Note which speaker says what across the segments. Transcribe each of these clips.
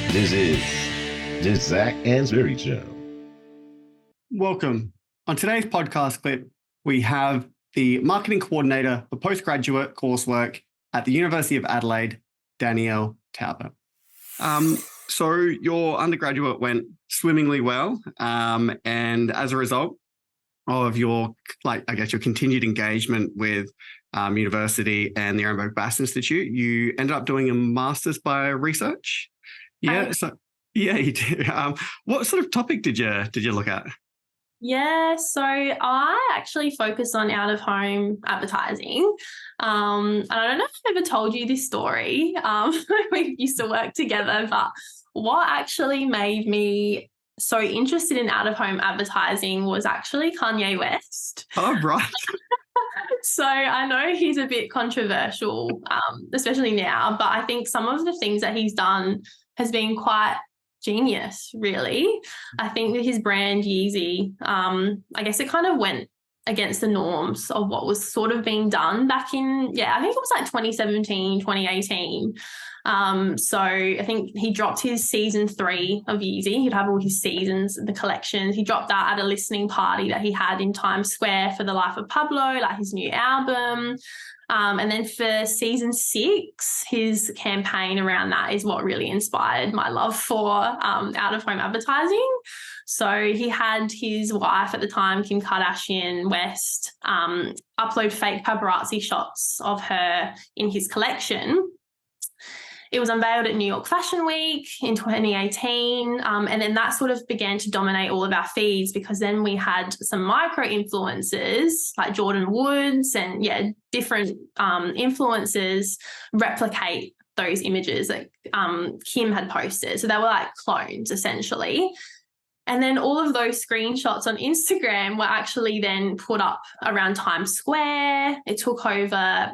Speaker 1: This is the Zac Anesbury Show.
Speaker 2: Welcome. On today's podcast clip, we have the marketing coordinator for postgraduate coursework at the University of Adelaide, Danielle Talbot. So your undergraduate went swimmingly well, and as a result of your, your continued engagement with university and the Aaron Bass Institute, you ended up doing a master's by research. Yeah, you did. What sort of topic did you look at?
Speaker 3: Yeah, so I actually focus on out-of-home advertising. And I don't know if I've ever told you this story. We used to work together, but what actually made me so interested in out-of-home advertising was actually Kanye West.
Speaker 2: Oh, right.
Speaker 3: So I know he's a bit controversial, especially now, but I think some of the things that he's done has been quite genius, really. I think that his brand Yeezy, I guess it kind of went against the norms of what was sort of being done back in, I think it was like 2017, 2018. So I think he dropped his season 3 of Yeezy. He'd have all his seasons, the collections. He dropped that at a listening party that he had in Times Square for The Life of Pablo, like his new album. And then for season 6, his campaign around that is what really inspired my love for out-of-home advertising. So he had his wife at the time, Kim Kardashian West, upload fake paparazzi shots of her in his collection. It was unveiled at New York Fashion Week in 2018, and then that sort of began to dominate all of our feeds, because then we had some micro-influencers like Jordan Woods and, different influencers replicate those images that Kim had posted. So they were like clones, essentially. And then all of those screenshots on Instagram were actually then put up around Times Square. It took over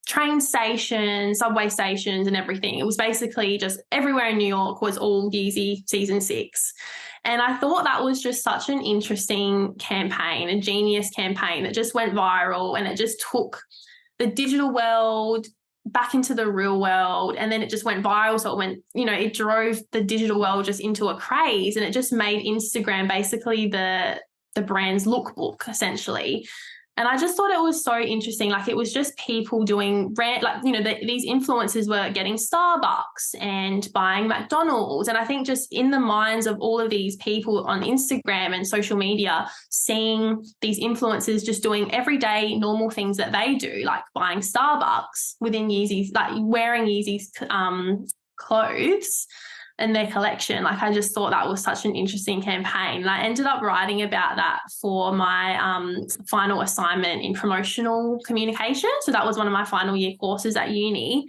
Speaker 3: train stations, subway stations and everything. It was basically just everywhere in New York was all Yeezy season 6. And I thought that was just such an interesting campaign, a genius campaign that just went viral, and it just took the digital world back into the real world, and then it just went viral. So it went, it drove the digital world just into a craze, and it just made Instagram basically the brand's lookbook, essentially. And I just thought it was so interesting. Like, it was just people doing these influencers were getting Starbucks and buying McDonald's. And I think just in the minds of all of these people on Instagram and social media, seeing these influencers just doing everyday normal things that they do, like buying Starbucks within Yeezy's, like wearing Yeezy's clothes and their collection. Like, I just thought that was such an interesting campaign. And I ended up writing about that for my final assignment in promotional communication. So that was one of my final year courses at uni.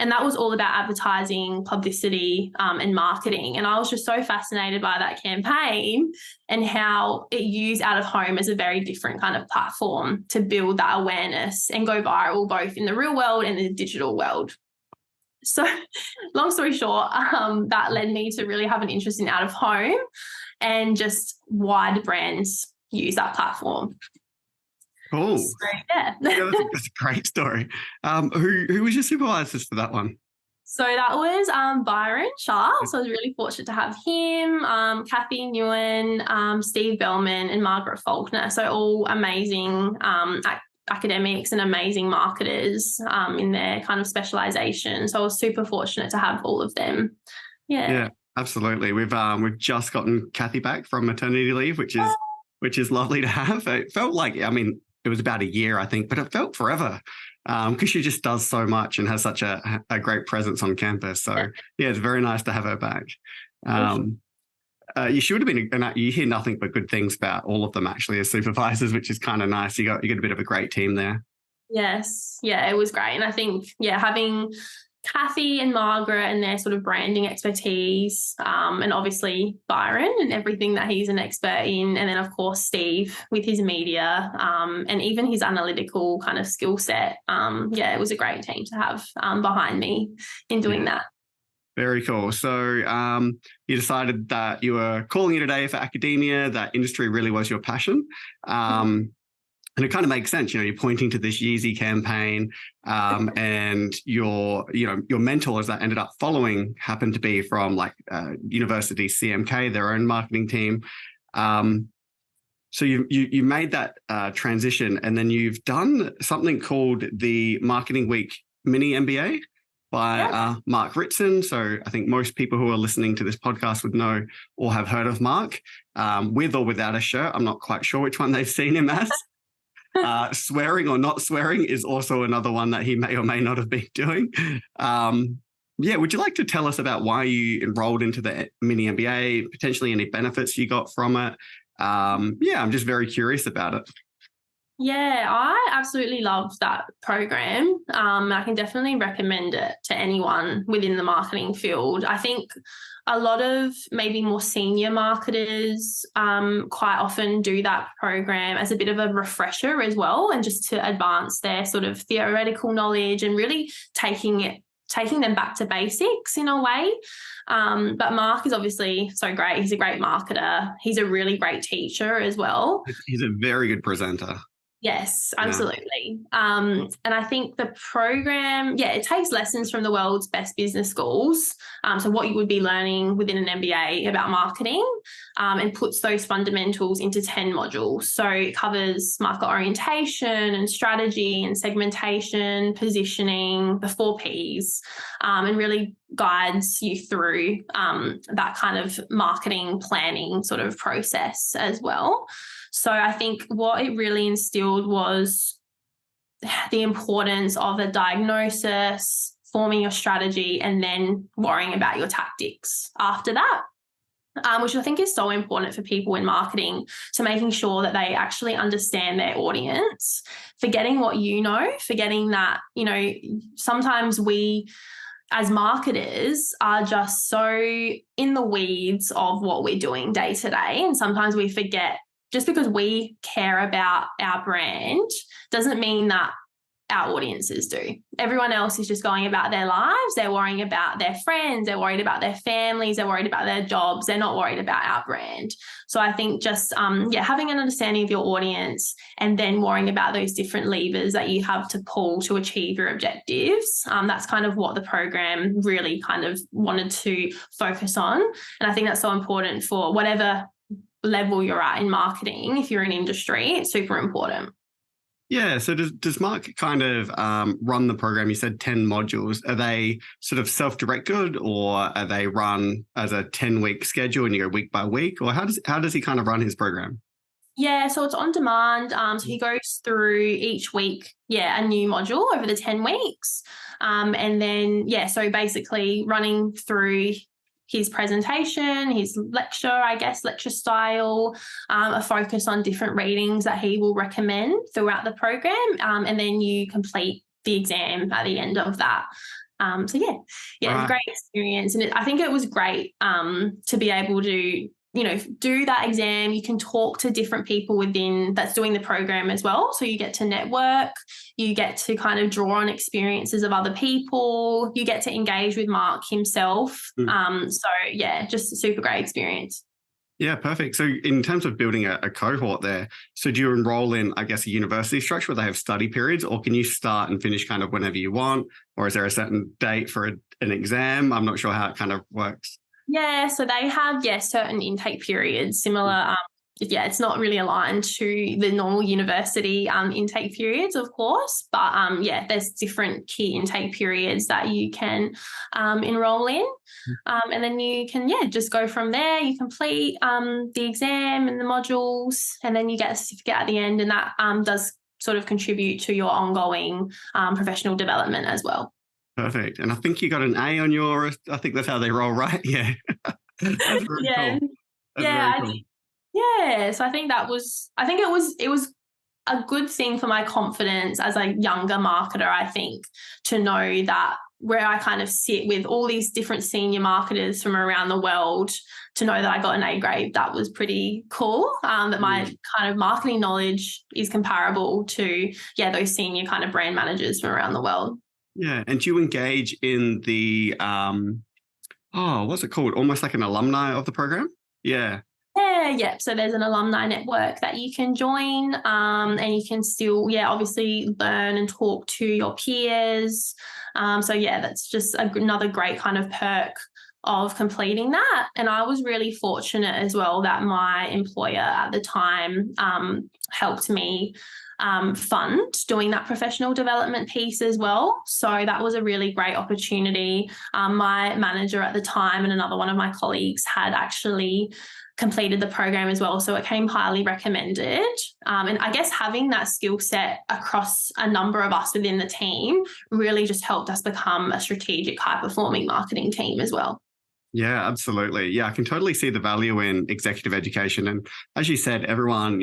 Speaker 3: And that was all about advertising, publicity, and marketing. And I was just so fascinated by that campaign and how it used out of home as a very different kind of platform to build that awareness and go viral both in the real world and the digital world. So long story short, that led me to really have an interest in out of home and just why do brands use that platform.
Speaker 2: Cool.
Speaker 3: So, yeah.
Speaker 2: That's a great story. Who was your supervisors for that one?
Speaker 3: So that was Byron Shah. So I was really fortunate to have him, Kathy Nguyen, Steve Bellman and Margaret Faulkner. So all amazing academics and amazing marketers in their kind of specialization. So I was super fortunate to have all of them.
Speaker 2: Yeah, absolutely. We've just gotten Kathy back from maternity leave, which is lovely to have. It felt like, it was about a year, I think, but it felt forever because she just does so much and has such a great presence on campus. So it's very nice to have her back. You should have been, you hear nothing but good things about all of them actually as supervisors, which is kind of nice. You get a bit of a great team there.
Speaker 3: Yes. Yeah, it was great. And I think, having Kathy and Margaret and their sort of branding expertise, and obviously Byron and everything that he's an expert in. And then, of course, Steve with his media and even his analytical kind of skill set. It was a great team to have behind me in doing that.
Speaker 2: Very cool. So you decided that you were calling it a day for academia, that industry really was your passion. And it kind of makes sense, you're pointing to this Yeezy campaign, and your mentors that ended up following happened to be from like University CMK, their own marketing team. So you made that transition, and then you've done something called the Marketing Week Mini-MBA by Mark Ritson. So I think most people who are listening to this podcast would know or have heard of Mark, with or without a shirt. I'm not quite sure which one they've seen him as. Swearing or not swearing is also another one that he may or may not have been doing. Would you like to tell us about why you enrolled into the Mini-MBA, potentially any benefits you got from it? I'm just very curious about it.
Speaker 3: Yeah, I absolutely loved that program. I can definitely recommend it to anyone within the marketing field. I think a lot of maybe more senior marketers quite often do that program as a bit of a refresher as well, and just to advance their sort of theoretical knowledge and really taking them back to basics in a way. But Mark is obviously so great. He's a great marketer. He's a really great teacher as well.
Speaker 2: He's a very good presenter.
Speaker 3: Yes, absolutely. And I think the program, it takes lessons from the world's best business schools. So what you would be learning within an MBA about marketing, and puts those fundamentals into 10 modules. So it covers market orientation and strategy and segmentation, positioning, the 4 Ps, and really guides you through that kind of marketing planning sort of process as well. So I think what it really instilled was the importance of a diagnosis, forming your strategy, and then worrying about your tactics after that, which I think is so important for people in marketing, to making sure that they actually understand their audience, forgetting what forgetting that, sometimes we as marketers are just so in the weeds of what we're doing day to day. And sometimes we forget, just because we care about our brand doesn't mean that our audiences do. Everyone else is just going about their lives. They're worrying about their friends. They're worried about their families. They're worried about their jobs. They're not worried about our brand. So I think just, having an understanding of your audience and then worrying about those different levers that you have to pull to achieve your objectives. That's kind of what the program really kind of wanted to focus on. And I think that's so important for whatever level you're at in marketing. If you're in industry, it's super important.
Speaker 2: Yeah. So does Mark kind of run the program? You said 10 modules. Are they sort of self-directed, or are they run as a 10-week schedule and you go week by week? Or how does he kind of run his program?
Speaker 3: Yeah, so it's on demand. So he goes through each week, a new module over the 10 weeks. And then, so basically running through his presentation, his lecture style, a focus on different readings that he will recommend throughout the program. And then you complete the exam at the end of that. It's a great experience. And I think it was great to be able to, do that exam. You can talk to different people that's doing the program as well. So you get to network, you get to kind of draw on experiences of other people, you get to engage with Mark himself. Just a super great experience.
Speaker 2: Yeah, perfect. So in terms of building a cohort there, so do you enroll in, I guess, a university structure where they have study periods, or can you start and finish kind of whenever you want? Or is there a certain date for an exam? I'm not sure how it kind of works.
Speaker 3: Yeah, so they have, certain intake periods, similar. It's not really aligned to the normal university intake periods, of course, but there's different key intake periods that you can enroll in. And then you can, just go from there. You complete the exam and the modules, and then you get a certificate at the end, and that does sort of contribute to your ongoing professional development as well.
Speaker 2: Perfect. And I think you got an A on I think that's how they roll, right? Yeah. That's very cool. That's very cool.
Speaker 3: So I think it was a good thing for my confidence as a younger marketer, I think, to know that where I kind of sit with all these different senior marketers from around the world, to know that I got an A grade, that was pretty cool. That my kind of marketing knowledge is comparable to, those senior kind of brand managers from around the world.
Speaker 2: Yeah. And do you engage in the, what's it called? Almost like an alumni of the program? Yeah.
Speaker 3: Yeah. So there's an alumni network that you can join, and you can still, obviously learn and talk to your peers. That's just another great kind of perk of completing that. And I was really fortunate as well that my employer at the time helped me fund doing that professional development piece as well. So that was a really great opportunity. My manager at the time and another one of my colleagues had actually completed the program as well. So it came highly recommended. And I guess having that skill set across a number of us within the team really just helped us become a strategic, high-performing marketing team as well.
Speaker 2: Yeah, absolutely. Yeah, I can totally see the value in executive education. And as you said, everyone,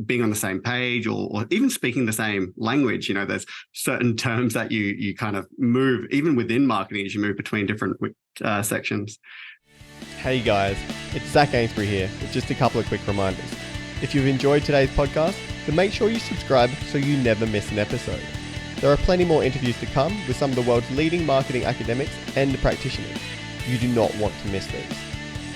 Speaker 2: being on the same page or even speaking the same language, there's certain terms that you kind of move, even within marketing, as you move between different sections.
Speaker 4: Hey guys, it's Zac Anesbury here with just a couple of quick reminders. If you've enjoyed today's podcast, then make sure you subscribe so you never miss an episode. There are plenty more interviews to come with some of the world's leading marketing academics and practitioners. You do not want to miss these.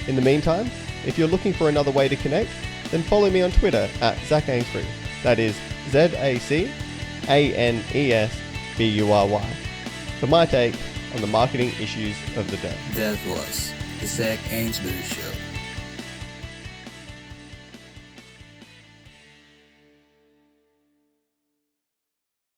Speaker 4: In the meantime, if you're looking for another way to connect, then follow me on Twitter at Zac Anesbury. That is ZACANESBURY. For my take on the marketing issues of the day.
Speaker 5: That was the Zac Anesbury Show.